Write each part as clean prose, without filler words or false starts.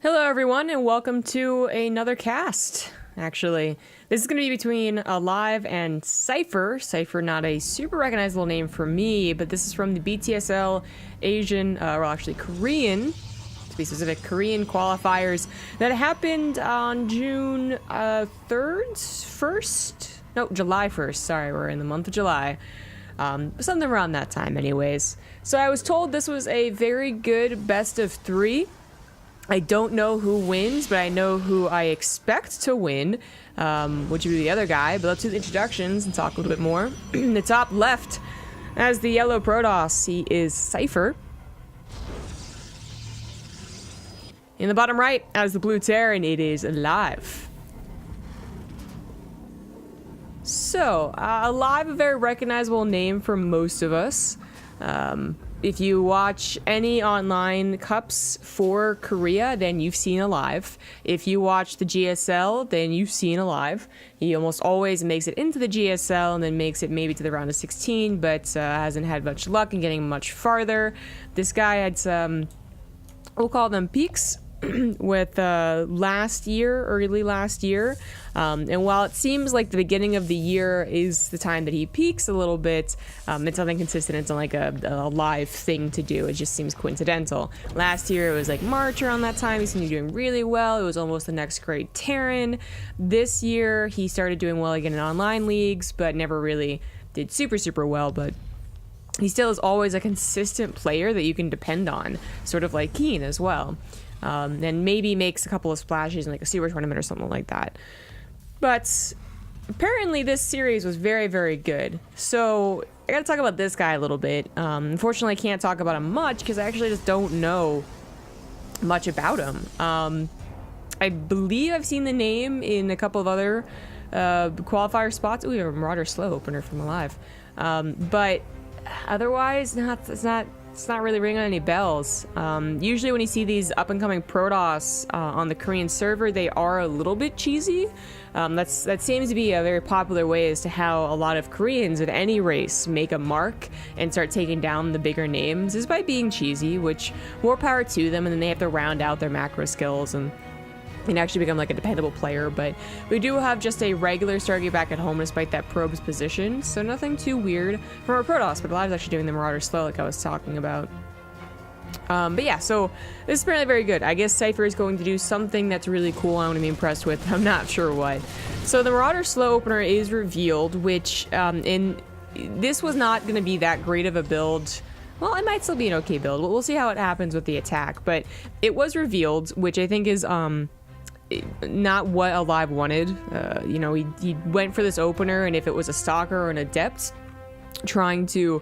Hello everyone and welcome to another cast. Actually, this is going to be between Alive and Cypher. Cypher, not a super recognizable name for me, but this is from the BTSL Asian, well actually Korean, to be specific, Korean qualifiers that happened on June 3rd, 1st? No, July 1st, sorry, we're in the month of July. Something around that time anyways. So I was told this was a very good best of 3. I don't know who wins, but I know who I expect to win, which would be the other guy. But let's do the introductions and talk a little bit more. In the top left, as the yellow Protoss, he is Cypher. In the bottom right, as the blue Terran, it is Alive. So, Alive, a very recognizable name for most of us. If you watch any online cups for Korea, then you've seen Alive. If you watch the GSL, then you've seen Alive. He almost always makes it into the GSL and then makes it maybe to the round of 16, but hasn't had much luck in getting much farther. This guy had some, we'll call them peaks, with last year, early last year. And while it seems like the beginning of the year is the time that he peaks a little bit, it's nothing consistent. It's not like a live thing to do. It just seems coincidental. Last year it was like March around that time. He seemed to be doing really well. It was almost the next great Terran. This year he started doing well again in online leagues, but never really did super well. But he still is always a consistent player that you can depend on, sort of like Keen as well. And maybe makes a couple of splashes in like a super tournament or something like that. But apparently this series was very good. So I gotta talk about this guy a little bit. Unfortunately I can't talk about him much because I actually just don't know much about him. I believe I've seen the name in a couple of other qualifier spots. Ooh, we have a Marauder slow opener from Alive. But otherwise, it's not really ringing any bells. Usually when you see these up-and-coming Protoss on the Korean server, they are a little bit cheesy. That seems to be a very popular way as to how a lot of Koreans of any race make a mark and start taking down the bigger names, is by being cheesy, which more power to them, and then they have to round out their macro skills and actually become like a dependable player. But we do have just a regular Stargate back at home despite that probe's position, so nothing too weird from our Protoss, but Alive's actually doing the Marauder slow like I was talking about. But yeah, so this is apparently very good. I guess Cypher is going to do something that's really cool I want to be impressed with. I'm not sure what. So the Marauder slow opener is revealed, which this was not going to be that great of a build. Well, it might still be an okay build. We'll see how it happens with the attack, but it was revealed, which I think is not what Alive wanted. You know, he went for this opener, and if it was a stalker or an adept trying to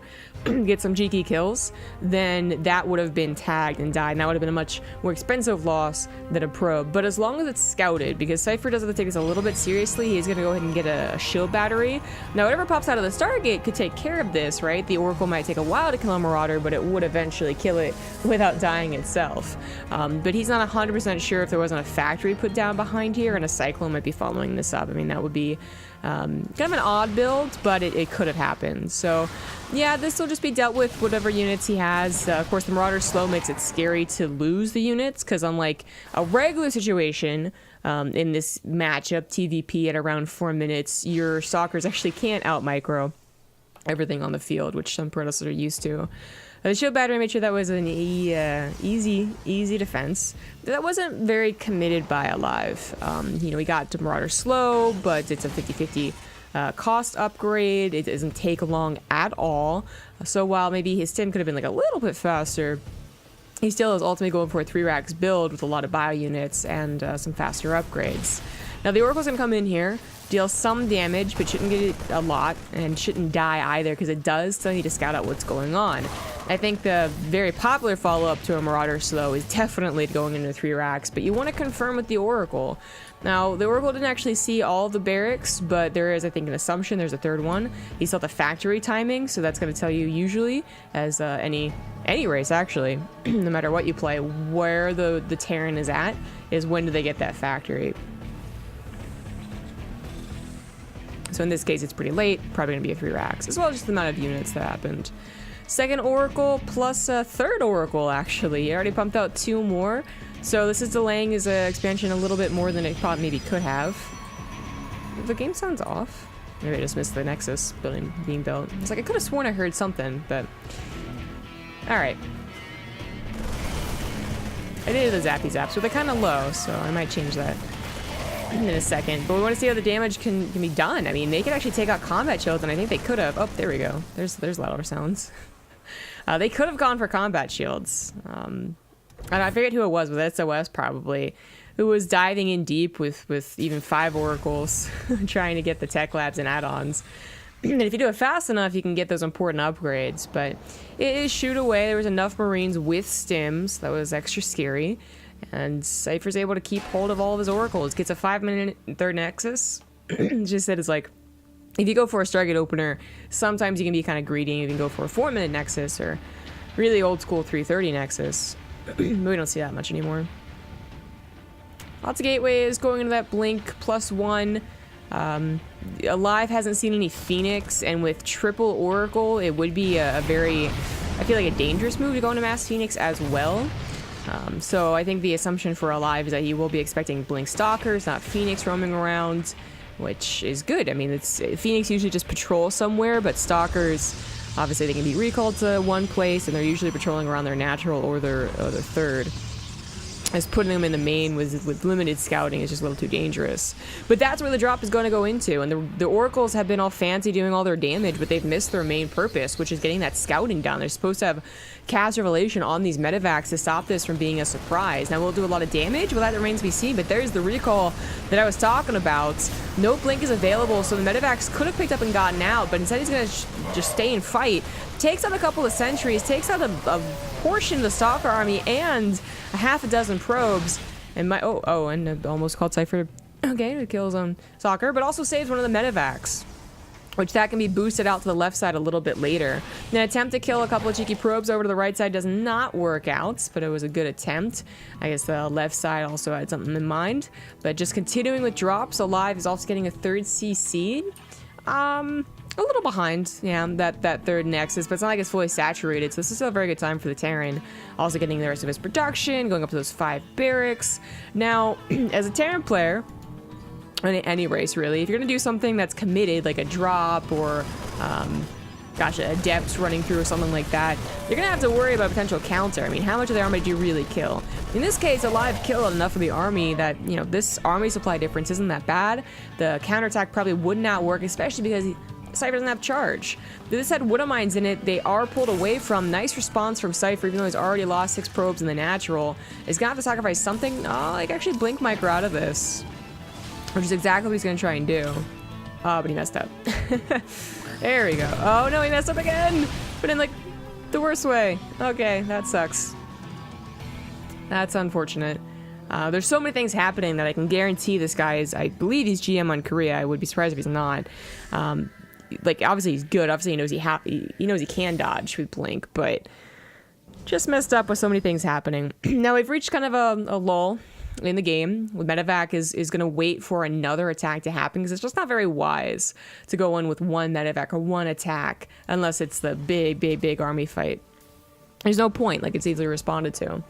get some cheeky kills, then that would have been tagged and died, and that would have been a much more expensive loss than a probe. But as long as it's scouted, because Cypher does have to take this a little bit seriously, he's going to go ahead and get a shield battery. Now, whatever pops out of the Stargate could take care of this, right? The Oracle might take a while to kill a Marauder, but it would eventually kill it without dying itself. But he's not 100% sure if there wasn't a factory put down behind here, and a Cyclone might be following this up. I mean, that would be kind of an odd build, but it could have happened. So yeah, this will just be dealt with whatever units he has. Of course, the Marauder slow makes it scary to lose the units, because unlike a regular situation, in this matchup, TVP at around 4 minutes, your stalkers actually can't out-micro everything on the field, which some Protoss are used to. The shield battery made sure that was an easy defense. That wasn't very committed by Alive. You know, we got to Marauder slow, but it's a 50-50 cost upgrade. It doesn't take long at all. So while maybe his stim could have been like a little bit faster, he still is ultimately going for a 3 racks build with a lot of bio units and some faster upgrades. Now the Oracle's gonna come in here, deal some damage, but shouldn't get a lot, and shouldn't die either, because it does still need to scout out what's going on. I think the very popular follow-up to a Marauder slow is definitely going into 3 racks, but you want to confirm with the Oracle. Now, the Oracle didn't actually see all the barracks, but there is, I think, an assumption there's a third one. He saw the factory timing, so that's going to tell you usually, as any race actually, no matter what you play, where the Terran is at, is when do they get that factory. So in this case, it's pretty late, probably going to be a 3 racks, as well as just the amount of units that happened. Second Oracle plus a third Oracle, actually. He already pumped out 2 more. So this is delaying his expansion a little bit more than it probably maybe could have. The game sounds off. Maybe I just missed the Nexus being built. It's like I could have sworn I heard something, but... Alright. I did the zappy zaps, but they're kind of low, so I might change that in a second. But we want to see how the damage can be done. I mean, they could actually take out combat shields, and I think they could have. Oh, there we go. There's louder sounds. They could have gone for combat shields. And I forget who it was, but that's SOS probably, who was diving in deep with even 5 oracles, trying to get the tech labs and add-ons. And if you do it fast enough, you can get those important upgrades. But it is shoot away. There was enough Marines with stims. That was extra scary. And Cypher's able to keep hold of all of his oracles. Gets a 5-minute third Nexus. Just said it's like, if you go for a Stargate opener, sometimes you can be kind of greedy. You can go for a 4-minute Nexus or really old school 330 Nexus. But we don't see that much anymore. Lots of gateways going into that blink +1. Alive hasn't seen any Phoenix, and with triple Oracle, it would be a very, I feel like a dangerous move to go into Mass Phoenix as well. So I think the assumption for Alive is that he will be expecting Blink Stalkers, not Phoenix roaming around, which is good. I mean, Phoenix usually just patrol somewhere, but Stalkers, obviously they can be recalled to one place, and they're usually patrolling around their natural or their third. As putting them in the main with limited scouting is just a little too dangerous. But that's where the drop is going to go into, and the Oracles have been all fancy doing all their damage, but they've missed their main purpose, which is getting that scouting down. They're supposed to have cast Revelation on these medevacs to stop this from being a surprise. Now, will it do a lot of damage? Well, that remains to be seen, but there's the recall that I was talking about. No blink is available, so the medevacs could have picked up and gotten out, but instead he's going to just stay and fight. Takes out a couple of sentries, takes out a portion of the Stalker army, and a half a dozen probes, and and almost called Cypher, okay, to kill his own Stalker, but also saves one of the medevacs, which that can be boosted out to the left side a little bit later. An attempt to kill a couple of cheeky probes over to the right side does not work out, but it was a good attempt. I guess the left side also had something in mind, but just continuing with drops. Alive is also getting a 3rd CC. A little behind, yeah, that third Nexus, but it's not like it's fully saturated, so this is still a very good time for the Terran. Also getting the rest of his production, going up to those 5 barracks. Now, as a Terran player, in any race really, if you're going to do something that's committed, like a drop or, a depth running through or something like that, you're going to have to worry about a potential counter. I mean, how much of the army do you really kill? In this case, Alive killed enough of the army that, you know, this army supply difference isn't that bad. The counterattack probably would not work, especially because Cypher doesn't have charge. This had Woodamines in it. They are pulled away from. Nice response from Cypher, even though he's already lost 6 probes in the natural. He's gonna have to sacrifice something. Oh, like actually Blink Micro out of this, which is exactly what he's gonna try and do. Oh, but he messed up. There we go. Oh no, he messed up again, but in like the worst way. Okay, that sucks. That's unfortunate. There's so many things happening that I can guarantee this guy is, I believe he's GM on Korea. I would be surprised if he's not. Like, obviously he's good. Obviously he knows he can dodge with Blink, but just messed up with so many things happening. Now we've reached kind of a lull in the game. With Medevac is going to wait for another attack to happen, because it's just not very wise to go in with one Medevac or one attack unless it's the big army fight. There's no point, like it's easily responded to.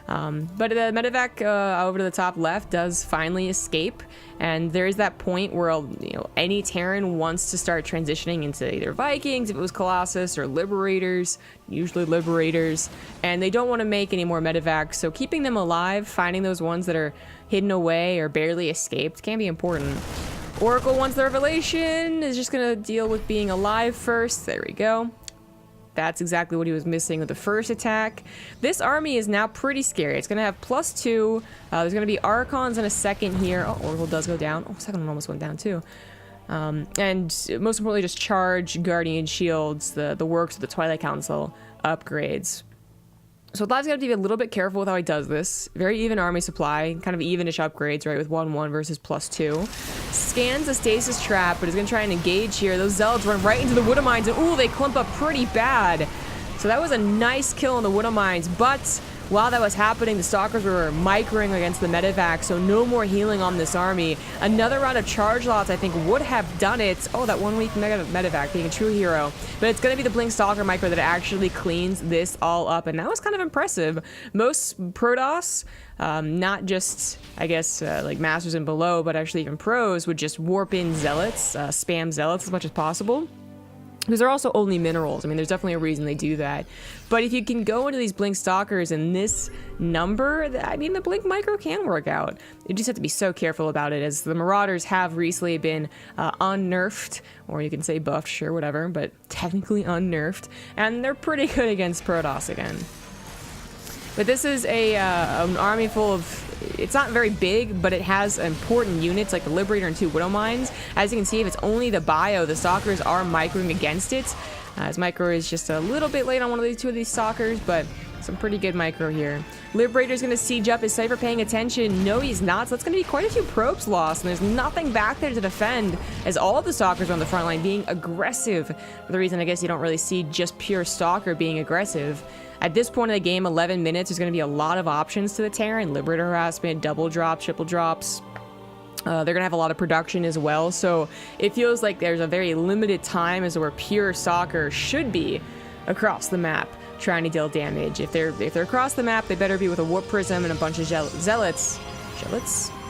But the medevac over to the top left does finally escape, and there's that point where, you know, any Terran wants to start transitioning into either Vikings, if it was Colossus, or Liberators, usually Liberators, and they don't want to make any more medevacs, so keeping them alive, finding those ones that are hidden away or barely escaped can be important. Oracle, once the Revelation, is just going to deal with being alive first. There we go. That's exactly what he was missing with the first attack. This army is now pretty scary. It's going to have +2. There's going to be Archons in a second here. Oh, Oracle does go down. Oh, second one almost went down too. And most importantly, just charge, Guardian Shields, the works of the Twilight Council upgrades. So Live's got to be a little bit careful with how he does this. Very even army supply, kind of evenish upgrades, right, with 1-1 versus +2. Scans the stasis trap, but is going to try and engage here. Those Zealots run right into the Woodamines, and ooh, they clump up pretty bad. So that was a nice kill on the Woodamines, but while that was happening, the Stalkers were microing against the medevac, so no more healing on this army. Another round of charge lots, I think, would have done it. Oh, that 1 week medevac being a true hero. But it's going to be the Blink Stalker micro that actually cleans this all up, and that was kind of impressive. Most Protoss, not just, I guess, like Masters and below, but actually even Pros, would just warp in Zealots, spam Zealots as much as possible. Because they're also only minerals. I mean, there's definitely a reason they do that. But if you can go into these Blink Stalkers in this number, I mean, the Blink Micro can work out. You just have to be so careful about it, as the Marauders have recently been unnerfed, or you can say buffed, sure, whatever, but technically unnerfed, and they're pretty good against Protoss again. But this is an army full of... It's not very big, but it has important units like the Liberator and 2 Widow Mines. As you can see, if it's only the bio, the Stalkers are microing against it. As micro is just a little bit late on one of these 2 of these Stalkers, but some pretty good micro here. Liberator's going to siege up. Is Cypher paying attention? No, he's not. So that's going to be quite a few probes lost, and there's nothing back there to defend, as all of the Stalkers are on the front line being aggressive. For the reason I guess you don't really see just pure Stalker being aggressive. At this point in the game, 11 minutes, there's going to be a lot of options to the Terran. Liberator harassment, double drops, triple drops. They're going to have a lot of production as well. So it feels like there's a very limited time as to where pure Stalker should be across the map trying to deal damage. If they're across the map, they better be with a Warp Prism and a bunch of Zealots. Zealots?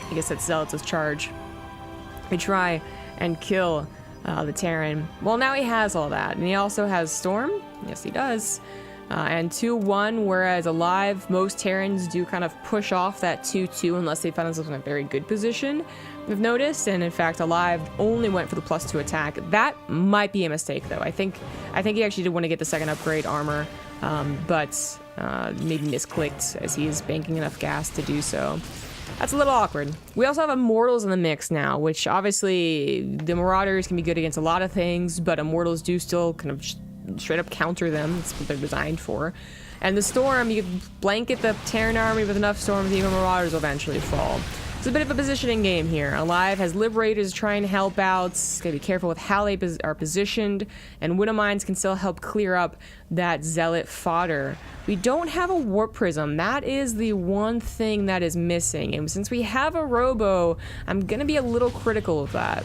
I guess that's Zealots with charge. They try and kill the Terran. Well, now he has all that. And he also has Storm. Yes, he does. And 2-1, whereas alive, most Terrans do kind of push off that 2-2 unless they find themselves in a very good position, I've noticed. And in fact, alive only went for the +2 attack. That might be a mistake, though. I think he actually did want to get the second upgrade armor, but maybe misclicked as he is banking enough gas to do so. That's a little awkward. We also have Immortals in the mix now, which obviously the Marauders can be good against a lot of things, but Immortals do still kind of straight up counter them. That's what they're designed for. And the Storm, you can blanket the Terran army with enough Storms, even Marauders will eventually fall. It's a bit of a positioning game here. Alive has Liberators trying to help out. Gotta be careful with how they are positioned, and Widow Mines can still help clear up that Zealot fodder. We don't have a Warp Prism. That is the one thing that is missing, and since we have a Robo, I'm gonna be a little critical of that.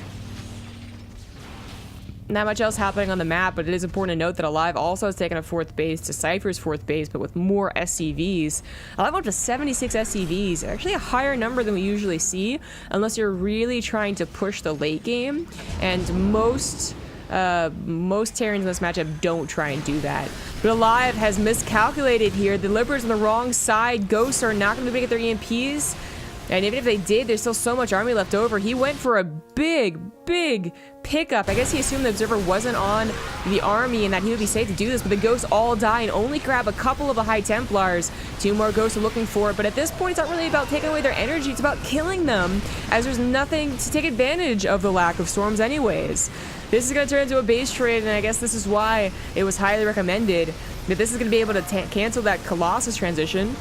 Not much else happening on the map, but it is important to note that Alive also has taken a 4th base to Cypher's 4th base, but with more SCVs. Alive up to 76 SCVs, actually a higher number than we usually see, unless you're really trying to push the late game, and most Terrans in this matchup don't try and do that. But Alive has miscalculated here. The Liberators on the wrong side. Ghosts are not going to be able to get their EMPs. And even if they did, there's still so much army left over. He went for a big pickup. I guess he assumed the Observer wasn't on the army and that he would be safe to do this, but the Ghosts all die and only grab a couple of the High Templars. 2 more Ghosts are looking for it, but at this point, it's not really about taking away their energy. It's about killing them, as there's nothing to take advantage of the lack of Storms anyways. This is going to turn into a base trade, and I guess this is why it was highly recommended that this is going to be able to cancel that Colossus transition,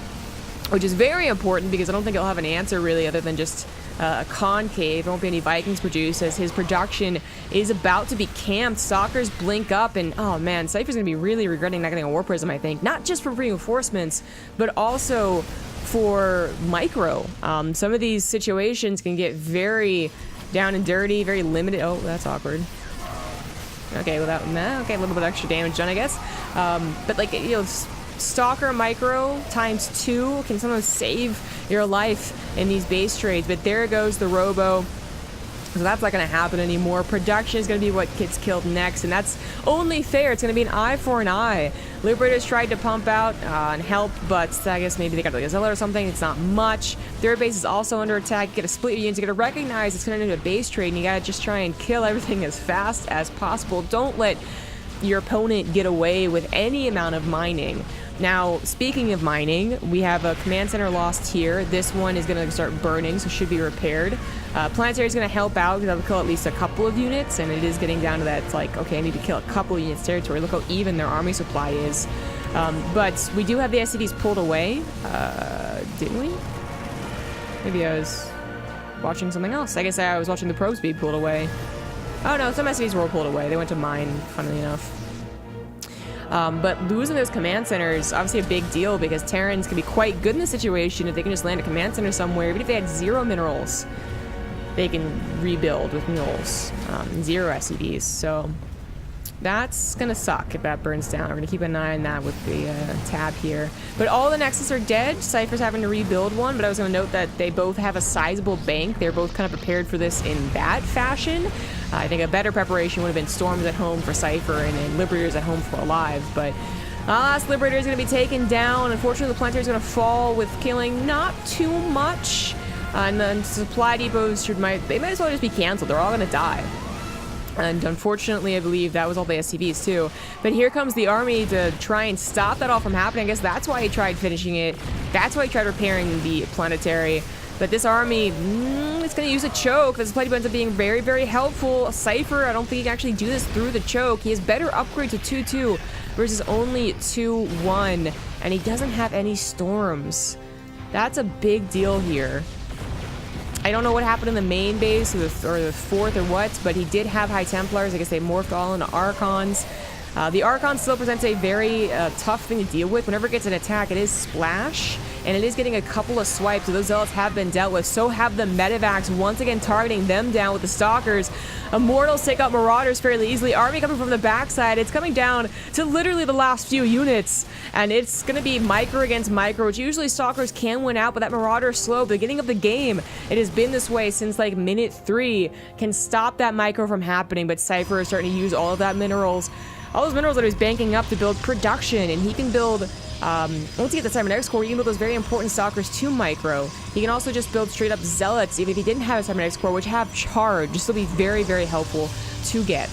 which is very important because I don't think it'll have an answer really other than just a concave. There won't be any Vikings produced, as his production is about to be camped. Stalkers blink up, and oh man, Cypher's going to be really regretting not getting a Warp Prism, I think. Not just for reinforcements, but also for micro. Some of these situations can get very down and dirty, very limited. Oh, that's awkward. Okay, without that, okay, a little bit of extra damage done, I guess. But like, you know, Stalker micro times 2 can sometimes save your life in these base trades, but there goes the Robo. So that's not going to happen anymore. Production is going to be what gets killed next, and that's only fair. It's going to be an eye for an eye. Liberators tried to pump out and help, but I guess maybe they got like a Zealot or something. It's not much. Their base is also under attack. You got to split your units. You got to recognize it's going to end up a base trade, and you got to just try and kill everything as fast as possible. Don't let your opponent get away with any amount of mining. Now, speaking of mining, we have a command center lost here. This one is going to start burning, so should be repaired. Planetary is going to help out because that'll kill at least a couple of units, and it is getting down to that. It's like, okay, I need to kill a couple of units territory. Look how even their army supply is. But we do have the SCVs pulled away. Didn't we? Maybe I was watching something else. I guess I was watching the probes be pulled away. Oh no, some SCVs were pulled away. They went to mine, funnily enough. But losing those command centers, obviously a big deal, because Terrans can be quite good in this situation if they can just land a command center somewhere. Even if they had 0 minerals, they can rebuild with mules, 0 SCVs. So that's gonna suck if that burns down. We're gonna keep an eye on that with the tab here. But all the Nexus are dead. Cypher's having to rebuild one, but I was gonna note that they both have a sizable bank. They're both kind of prepared for this in that fashion. I think a better preparation would have been Storms at home for Cypher and then Liberators at home for Alive. But last Liberator is gonna be taken down. Unfortunately, the Planetary is gonna fall with killing not too much. And then supply depots they might as well just be canceled. They're all gonna die. And unfortunately, I believe that was all the SCVs too. But here comes the army to try and stop that all from happening. I guess that's why he tried finishing it. That's why he tried repairing the planetary. But this army, it's going to use a choke. This play ends up being very, very helpful. Cypher, I don't think he can actually do this through the choke. He has better upgrade to 2-2 versus only 2-1. And he doesn't have any storms. That's a big deal here. I don't know what happened in the main base or the fourth or what, but he did have High Templars. I guess they morphed all into Archons. The Archon still presents a very tough thing to deal with. Whenever it gets an attack, it is splash, and it is getting a couple of swipes, so those Zealots have been dealt with. So have the Medivacs, once again targeting them down with the Stalkers. Immortals take out Marauders fairly easily. Army coming from the backside. It's coming down to literally the last few units, and it's going to be micro against micro, which usually Stalkers can win out, but that Marauder slow, beginning of the game, it has been this way since like minute 3, can stop that micro from happening, but Cypher is starting to use all of that minerals. All those minerals that he's banking up to build production, and he can build, once he gets the Cybernetics core, he can build those very important Stalkers to micro. He can also just build straight up Zealots, even if he didn't have a Cybernetics core, which have charge, just to be very, very helpful to get.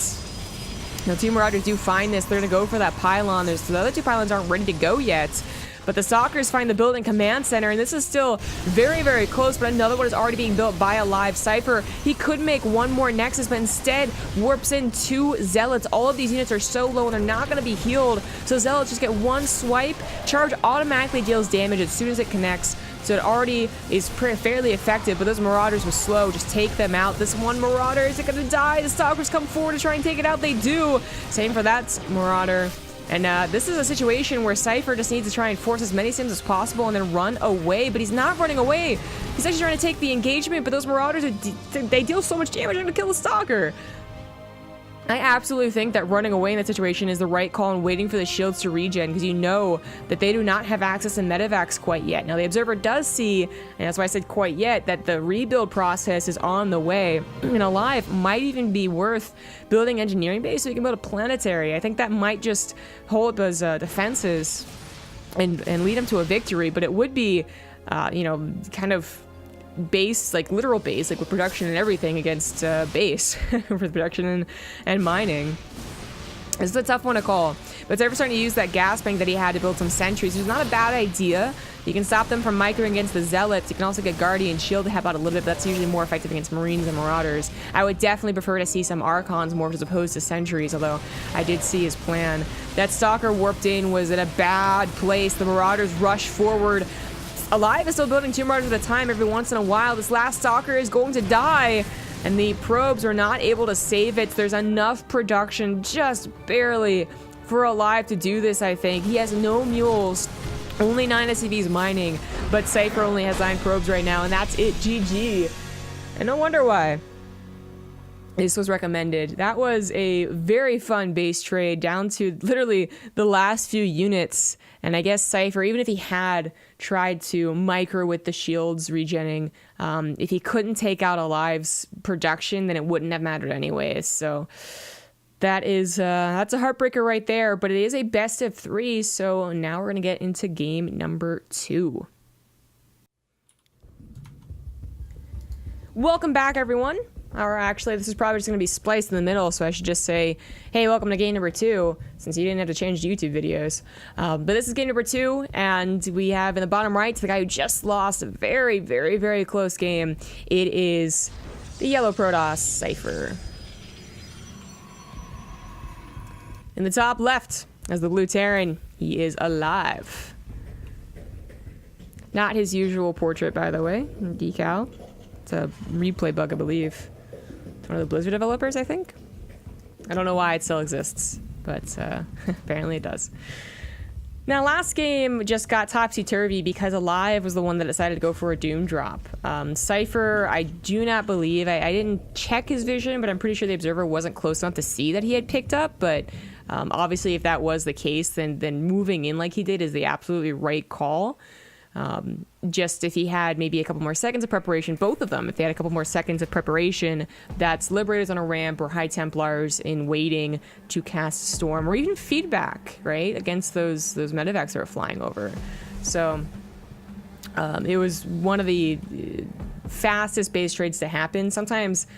Now, two Marauders do find this. They're going to go for that pylon. The other 2 pylons aren't ready to go yet. But the Stalkers find the building command center, and this is still very, very close, but another one is already being built by a live Cypher. He could make one more Nexus, but instead warps in 2 Zealots. All of these units are so low, and they're not going to be healed, so Zealots just get one swipe. Charge automatically deals damage as soon as it connects, so it already is fairly effective, but those Marauders were slow. Just take them out. This one Marauder, is it going to die? The Stalkers come forward to try and take it out. They do. Same for that Marauder. And this is a situation where Cypher just needs to try and force as many sims as possible and then run away, but he's not running away. He's actually trying to take the engagement, but those Marauders, they deal so much damage, they're going to kill the Stalker. I absolutely think that running away in that situation is the right call and waiting for the shields to regen, because you know that they do not have access to Medivacs quite yet. Now, the Observer does see, and that's why I said quite yet, that the rebuild process is on the way. And Alive might even be worth building engineering base so you can build a planetary. I think that might just hold those defenses and lead them to a victory, but it would be, you know, kind of base, like literal base, like with production and everything against base for production and mining. This is a tough one to call, but Cypher's starting to use that gas bank that he had to build some sentries. It's not a bad idea. You can stop them from microing against the Zealots. You can also get Guardian Shield to help out a little bit, but that's usually more effective against Marines and Marauders. I would definitely prefer to see some Archons more as opposed to sentries, although I did see his plan. That Stalker warped in was in a bad place. The Marauders rushed forward. Alive is still building 2 Marauders at a time every once in a while. This last Stalker is going to die, and the probes are not able to save it. There's enough production, just barely, for Alive to do this, I think. He has no mules, only 9 SCVs mining, but Cypher only has 9 probes right now, and that's it. GG. And no wonder why this was recommended. That was a very fun base trade down to literally the last few units. And I guess Cypher, even if he had tried to micro with the shields regenning, if he couldn't take out Alive's production, then it wouldn't have mattered anyways. So that is, that's a heartbreaker right there, but it is a best of 3. So now we're going to get into game number 2. Welcome back, everyone. Or actually, this is probably just going to be spliced in the middle, so I should just say, hey, welcome to game number 2, since you didn't have to change YouTube videos. But this is game number 2, and we have in the bottom right, the guy who just lost a very, very, very close game. It is the yellow Protoss, Cypher. In the top left, as the blue Terran, he is Alive. Not his usual portrait, by the way, decal. It's a replay bug, I believe. One of the Blizzard developers, I think. I don't know why it still exists, but apparently it does. Now, last game just got topsy-turvy because Alive was the one that decided to go for a Doom drop. Cypher, I do not believe, I didn't check his vision, but I'm pretty sure the Observer wasn't close enough to see that he had picked up, but obviously if that was the case, then moving in like he did is the absolutely right call. Just if he had maybe a couple more seconds of preparation, both of them, if they had a couple more seconds of preparation, that's Liberators on a ramp or High Templars in waiting to cast Storm, or even feedback, right, against those medevacs that are flying over. So it was one of the fastest base trades to happen. Sometimes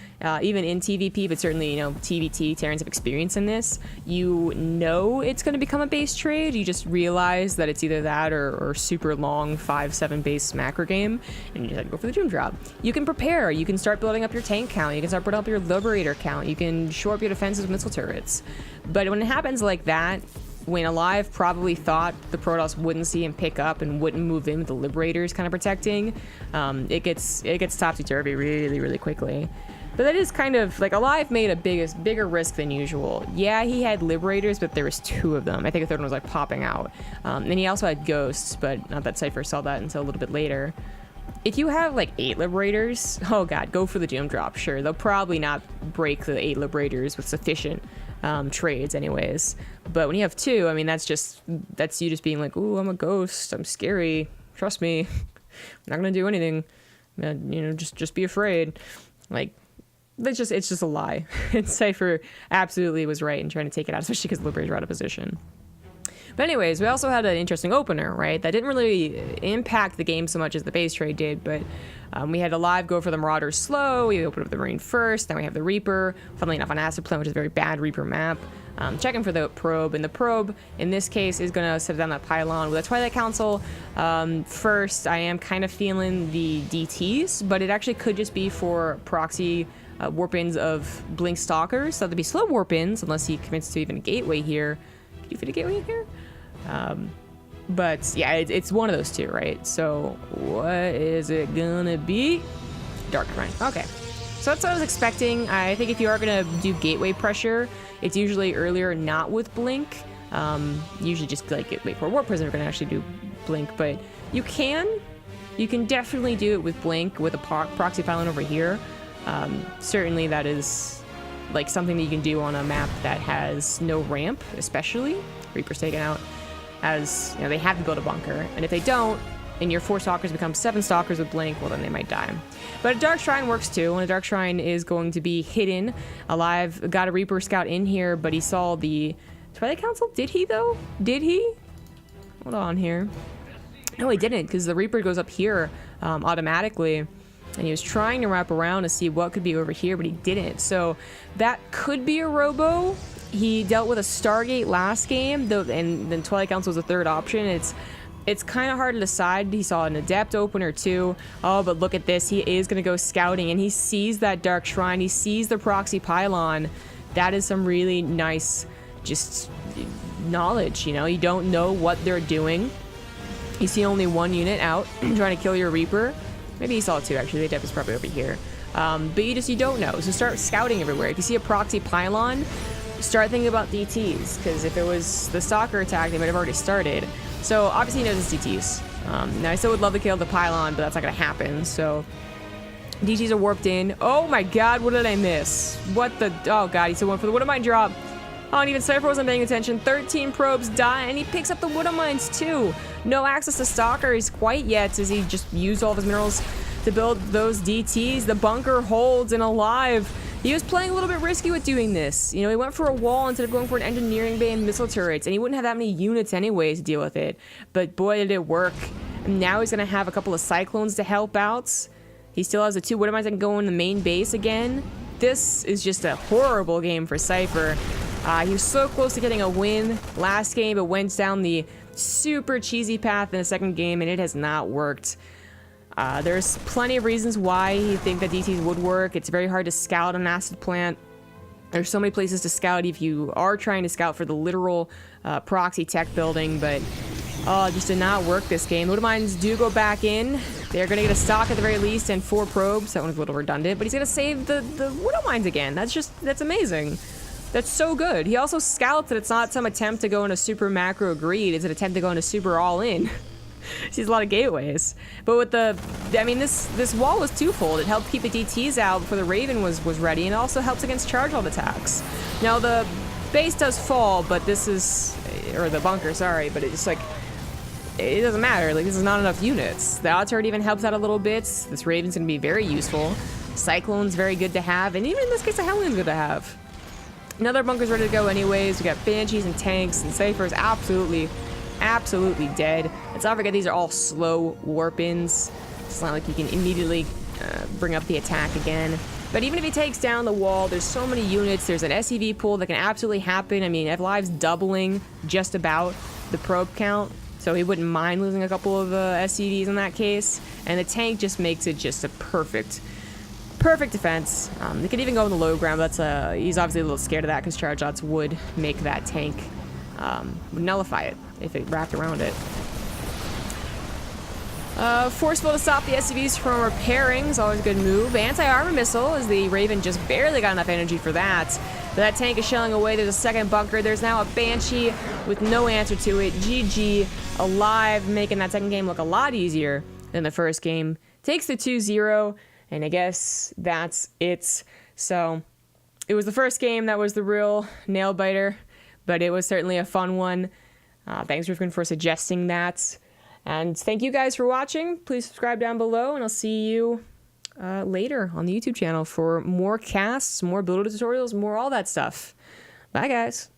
even in TVP, but certainly, TVT, Terrans have experience in this. It's going to become a base trade. You just realize that it's either that or super long 5-7 base macro game, and you just have to go for the Doom drop. You can prepare. You can start building up your tank count. You can start building up your Liberator count. You can shore up your defenses with missile turrets. But when it happens like that, when Alive probably thought the Protoss wouldn't see him pick up and wouldn't move in with the Liberators kind of protecting, it gets topsy-turvy really, really quickly. But that is kind of, like, Alive made a bigger risk than usual. Yeah, he had Liberators, but there was 2 of them. I think the third one was, like, popping out. And he also had Ghosts, but not that Cypher saw that until a little bit later. If you have, like, 8 Liberators, oh god, go for the Doom drop, sure. They'll probably not break the 8 Liberators with sufficient trades anyways. But when you have 2, I mean, that's you just being like, ooh, I'm a ghost, I'm scary, trust me, I'm not gonna do anything, just be afraid. Like, it's just a lie. And Cypher absolutely was right in trying to take it out, especially because the Liberators were out of position. But anyways, we also had an interesting opener, right? That didn't really impact the game so much as the base trade did, but we had Alive go for the Marauders slow, we opened up the Marine first, then we have the Reaper, funnily enough on Acid Plant, which is a very bad Reaper map. Checking for the probe, and the probe, in this case, is going to set down that pylon with a Twilight Council. First, I am kind of feeling the DTs, but it actually could just be for proxy warp-ins of Blink Stalkers, so there'd be slow warp-ins, unless he commits to even a gateway here. Can you fit a gateway in here? But yeah, it's one of those 2, right? So what is it gonna be? Dark Shrine. Okay, so that's what I was expecting. I think if you are gonna do gateway pressure, it's usually earlier, not with Blink. Usually just like wait for a Warp Prisoner, gonna actually do Blink, but you can definitely do it with Blink with a proxy pylon over here. Certainly that is like something that you can do on a map that has no ramp, especially. Reaper's taken out, as they have to build a bunker, and if they don't, and your 4 Stalkers become 7 Stalkers with Blink, well then they might die. But a Dark Shrine works too, and a Dark Shrine is going to be hidden. Alive got a Reaper Scout in here, but he saw the Twilight Council? Did he though? Did he? Hold on here. No, he didn't, because the Reaper goes up here automatically. And he was trying to wrap around to see what could be over here, but he didn't. So that could be a Robo. He dealt with a Stargate last game, and then Twilight Council was a third option. It's kind of hard to decide. He saw an Adept opener too. Oh, but look at this. He is going to go scouting, and he sees that Dark Shrine. He sees the Proxy Pylon. That is some really nice, just knowledge, You don't know what they're doing. You see only 1 unit out trying to kill your Reaper. Maybe he saw 2, actually. The Adept is probably over here. But you don't know. So start scouting everywhere. If you see a Proxy Pylon, start thinking about DTs, because if it was the Stalker attack, they might have already started. So obviously he knows it's DTs. Now I still would love to kill the pylon, but that's not going to happen. So DTs are warped in. Oh my god, what did I miss? What the... Oh god, he still went for the Wood of Mine drop. Oh, and even Cypher wasn't paying attention. 13 probes die, and he picks up the Wood of Mines too. No access to Stalkers quite yet, as he just used all of his minerals to build those DTs. The bunker holds, and Alive, he was playing a little bit risky with doing this. He went for a wall instead of going for an engineering bay and missile turrets, and he wouldn't have that many units anyways to deal with it. But boy, did it work. And now he's going to have a couple of Cyclones to help out. He still has the 2 Wood of Mines that can go in the main base again. This is just a horrible game for Cypher. He was so close to getting a win last game, but went down the super cheesy path in the second game, and it has not worked. There's plenty of reasons why he thinks that DTs would work. It's very hard to scout an acid plant. There's so many places to scout if you are trying to scout for the literal proxy tech building, but it just did not work this game. Wood of Mines do go back in. They're going to get a stock at the very least and 4 probes. That one's a little redundant, but he's going to save the Wood of Mines again. That's amazing. That's so good. He also scouts that it's not some attempt to go into super macro greed. It's an attempt to go into super all in. Sees a lot of gateways. But with I mean, this wall was twofold. It helped keep the DTs out before the Raven was ready, and it also helps against charge ult attacks. Now the base does fall, but this is, or the bunker, sorry, but it's like, it doesn't matter. Like, this is not enough units. The auto turret even helps out a little bit. This Raven's gonna be very useful. Cyclone's very good to have, and even in this case, the Hellion's good to have. Another bunker's ready to go anyways. We got Banshees and tanks, and Cypher is absolutely dead. Let's not forget these are all slow warp-ins. It's not like you can immediately bring up the attack again. But even if he takes down the wall, there's so many units. There's an SCV pool that can absolutely happen. I mean, F-Live's doubling just about the probe count, so he wouldn't mind losing a couple of SCVs in that case. And the tank just makes it just a perfect defense. They could even go in the low ground, but he's obviously a little scared of that because charge outs would make that tank, would nullify it if it wrapped around it. Forceful to stop the SCVs from repairing is always a good move. Anti-armor missile, as the Raven just barely got enough energy for that. But that tank is shelling away. There's a second bunker. There's now a Banshee with no answer to it. GG, alive, making that second game look a lot easier than the first game. Takes the 2-0, and I guess that's it. So, it was the first game that was the real nail-biter, but it was certainly a fun one. Thanks, Rifkin, for suggesting that. And thank you guys for watching. Please subscribe down below, and I'll see you later on the YouTube channel for more casts, more builder tutorials, more all that stuff. Bye, guys.